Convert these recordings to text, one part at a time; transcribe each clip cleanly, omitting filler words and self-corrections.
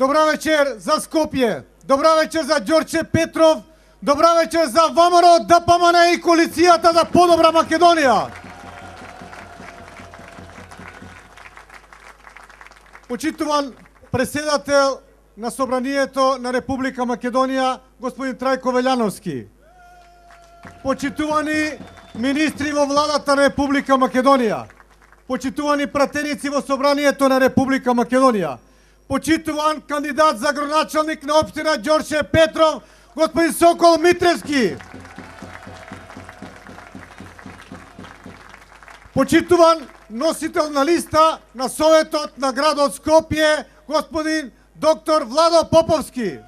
Добра вечер за Скопје. Добра вечер за Ѓорче Петров. Добра вечер за ВМРО, ДПМН и коалицијата за подобра Македонија. Почитуван преседател на Собранието на Република Македонија, господин Трајко Велјановски. Почитувани министри во владата на Република Македонија. Почитувани пратеници во Собранието на Република Македонија. Почитуван кандидат за градоначалник на општина Ѓорче Петров, господин Сокол Митревски. Почитуван носител на листа на Советот на градот Скопје, господин доктор Владо Поповски.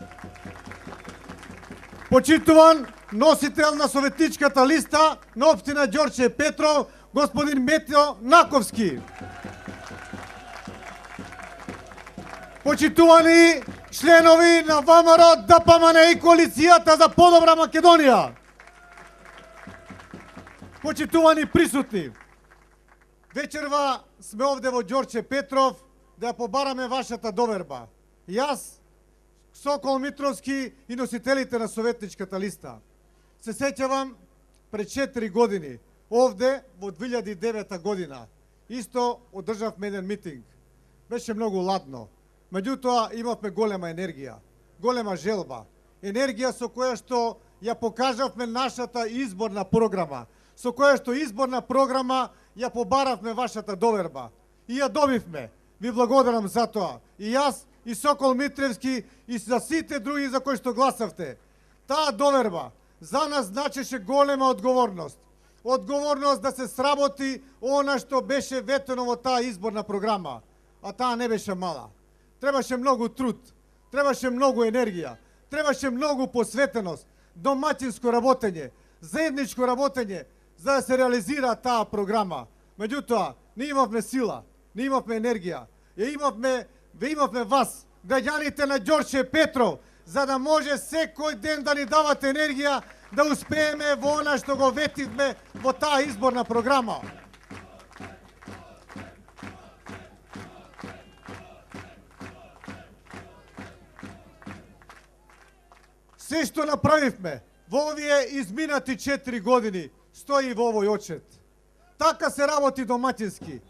Почитуван носител на советничката листа на општина Ѓорче Петров, господин Метио Наковски. Почитувани членови на ВМРО, ДПМН и коалицијата за подобра Македонија. Почитувани присутни. Вечерва сме овде во Ѓорче Петров да ја побараме вашата доверба. Јас, Сокол Митровски и носителите на советничката листа. Се сеќавам пред 4 години, овде во 2009 година, исто одржавме еден митинг. Беше многу ладно. Меѓутоа имавме голема енергија, голема желба. Енергија со која што ја покажавме нашата изборна програма, со која што изборна програма ја побаравме вашата доверба. И ја добивме. Ви благодарам за тоа. И јас, и Сокол Митревски, и за сите други за кои што гласавте. Таа доверба за нас значеше голема одговорност. Одговорност да се сработи она што беше ветено во таа изборна програма. А таа не беше мала. Требаше многу труд, требаше многу енергија, требаше многу посветеност, домаќинско работење, заедничко работење за да се реализира таа програма. Меѓутоа, ние имавме сила, ние имавме енергија, имавме вас, граѓаните на Ѓорче Петров, за да може секој ден да ни давате енергија да успееме во она што го ветивме во таа изборна програма. Се што направивме во овие изминати 4 години стои во овој отчет. Така се работи домаќински.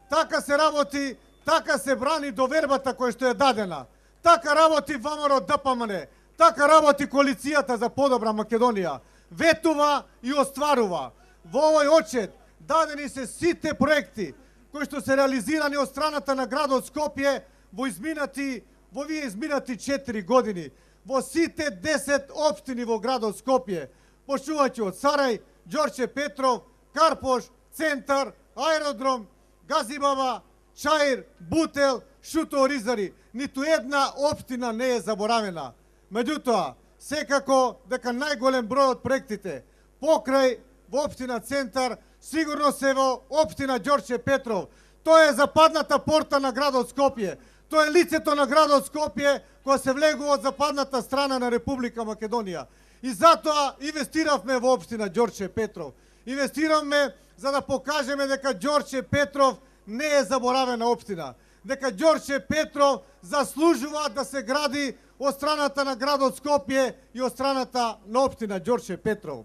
Така се работи, така се брани довербата која што е дадена. Така работи ВМРО ДПМН. Така работи коалицијата за подобра Македонија. Ветува и остварува. Во овој отчет дадени се сите проекти кои што се реализирани од страната на градот Скопје во овие изминати 4 години. Во сите 10 општини во градот Скопје, почнувајќи од Сарај, Ѓорче Петров, Карпош, Центар, Аеродром, Газибаба, Чаир, Бутел, Шуто Оризари. Ниту една општина не е заборавена. Меѓутоа, секако дека најголем број од проектите покрај во општина Центар сигурно се во општина Ѓорче Петров. Тоа е западната порта на градот Скопје. Тоа е лицето на градот Скопје која се влегува од западната страна на Република Македонија. И затоа инвестиравме во општина Ѓорче Петров. Инвестиравме за да покажеме дека Ѓорче Петров не е заборавена општина. Дека Ѓорче Петров заслужува да се гради од страната на градот Скопје и од страната на општина Ѓорче Петров.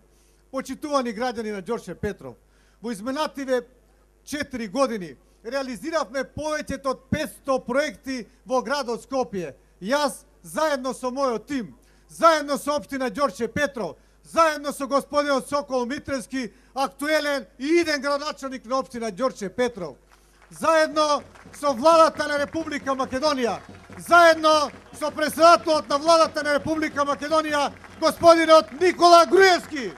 Почитувани граѓани на Ѓорче Петров, во изминативе 4 години реализиравме повеќе од 500 проекти во градот Скопје. Јас, заедно со мојот тим, заедно со општина Ѓорче Петров, заедно со господинот Сокол Митревски, актуелен и иден градоначалник на општина Ѓорче Петров, заедно со владата на Република Македонија, заедно со председателот на владата на Република Македонија, господинот Никола Груевски.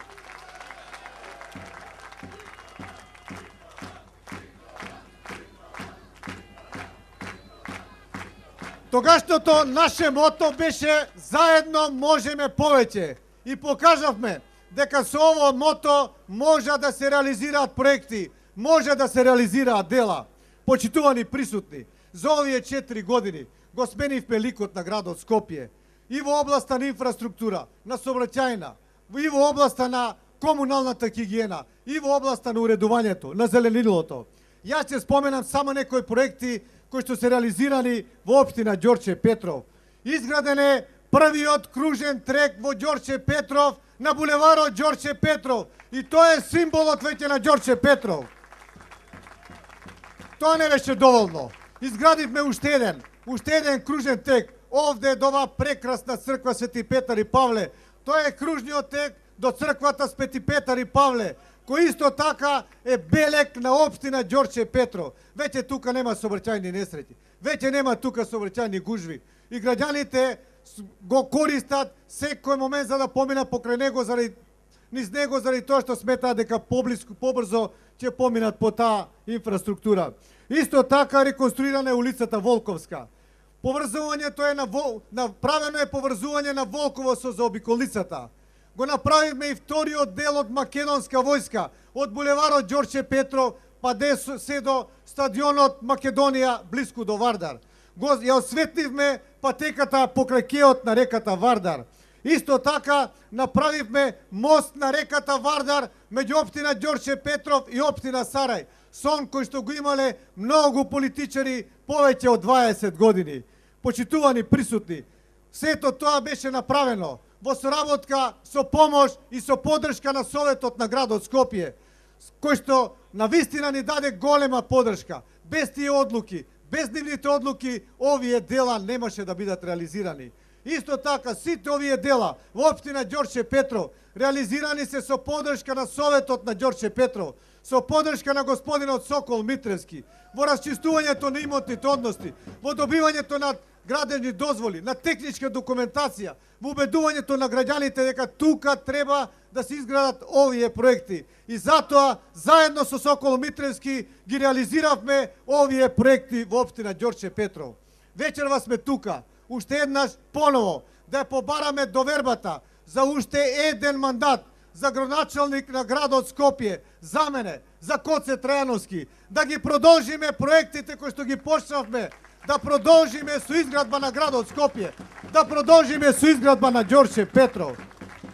Тогашното наше мото беше заедно можеме повеќе и покажавме дека со ово мото може да се реализираат проекти, може да се реализираат дела. Почитувани присутни, за овие 4 години го сменивме ликот на градот Скопје и во областа на инфраструктура, на сообраќајна, и во областа на комуналната хигиена, и во областа на уредувањето, на зеленилото. Јас ќе споменам само некои проекти кои што се реализирани во општина Ѓорче Петров. Изграден е првиот кружен трек во Ѓорче Петров на булеварот Ѓорче Петров. И тоа е символот веќе на Ѓорче Петров. Тоа не беше доволно. Изградивме уште еден кружен трек овде до оваа прекрасна црква Свети Петар и Павле. Тоа е кружниот трек до црквата Свети Петар и Павле, кој исто така е белег на општина Ѓорче Петров. Веќе тука нема сообраќајни несреќи. Веќе нема тука сообраќајни гужви. И граѓаните го користат секој момент за да поминат покрај него, низ него, заради тоа што сметаат дека побрзо ќе поминат по таа инфраструктура. Исто така реконструирана е улицата Волковска. Поврзувањето е направено е поврзување на Волково со заобиколицата. Го направивме и вториот дел од македонска војска, од булеварот Ѓорче Петров, па се до стадионот Македонија, блиску до Вардар. Ја осветливме патеката покрај кеот на реката Вардар. Исто така направивме мост на реката Вардар меѓу општина Ѓорче Петров и општина Сарај. Сон кој што го имале многу политичари повеќе од 20 години. Почитувани присутни, сето тоа беше направено во соработка со помош и со поддршка на Советот на градот Скопје, кој што навистина ни даде голема поддршка. Без тие одлуки, без нивните одлуки, овие дела немаше да бидат реализирани. Исто така, сите овие дела во општина Ѓорче Петров реализирани се со поддршка на Советот на Ѓорче Петров, со поддршка на господинот Сокол Митревски, во расчистувањето на имотните односи, во добивањето на градежни дозволи, на техничка документација, во убедувањето на граѓаните дека тука треба да се изградат овие проекти. И затоа, заедно со Сокол Митревски, ги реализиравме овие проекти во општина Ѓорче Петров. Вечерва сме тука, уште еднаш поново, да ја побараме довербата за уште еден мандат за градоначалник на градот Скопје, за мене, за Коце Трајановски, да ги продолжиме проектите кои што ги почнавме, да продолжиме со изградба на градот Скопје, да продолжиме со изградба на Ѓорче Петров.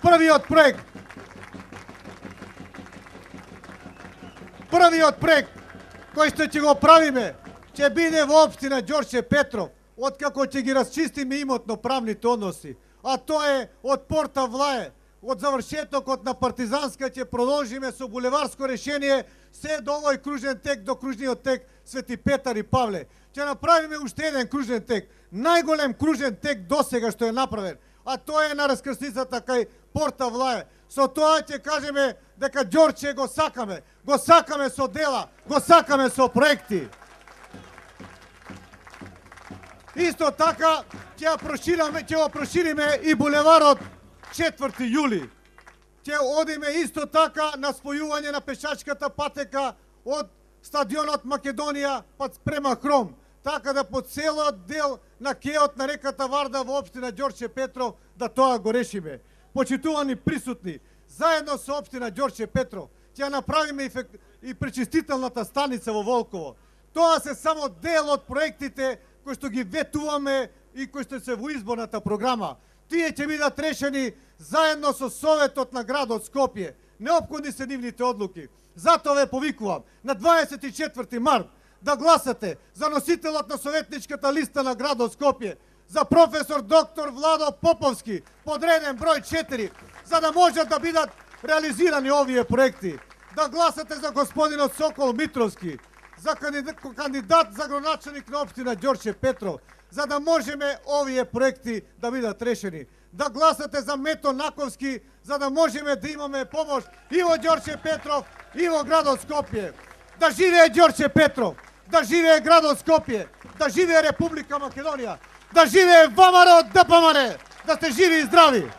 Првиот проект кој што ќе го правиме, ќе биде во општина Ѓорче Петров, откако ќе ги расчистиме имотно-правните односи, а тоа е од Порта Влае, од завршетокот на Партизанска ќе продолжиме со булеварско решение се до овој кружен тек, до кружниот тек Свети Петар и Павле. Ќе направиме уште еден кружен тек, најголем кружен тек досега што е направен, а тоа е на раскрсницата кај Порта Влае. Со тоа ќе кажеме дека Ѓорче го сакаме со дела, го сакаме со проекти. Исто така ќе го прошириме и булеварот 4 јули. Ќе одиме исто така на спојување на пешачката патека од стадионот Македонија према Хром, така да по целиот дел на кеот на реката Вардар во општина Ѓорче Петров да тоа го решиме. Почитувани присутни, заедно со општина Ѓорче Петров ќе направиме и пречистителната станица во Волково. Тоа се само дел од проектите кои што ги ветуваме и кои што се во изборната програма. Тие ќе бидат решени заедно со Советот на градот Скопје. Неопходни се нивните одлуки. Затоа ве повикувам на 24 март да гласате за носителот на советничката листа на градот Скопје, за професор доктор Владо Поповски, подреден број 4, за да можат да бидат реализирани овие проекти. Да гласате за господинот Сокол Митровски, за кандидат за градоначалник на општина Ѓорче Петров, за да можеме овие проекти да бидат решени. Да гласате за Мето Наковски, за да можеме да имаме помош и во Ѓорче Петров, и во градот Скопје. Да живее Ѓорче Петров, да живее градот Скопје, да живее Република Македонија, да живее ВМРО ДПМН, да сте живи и здрави!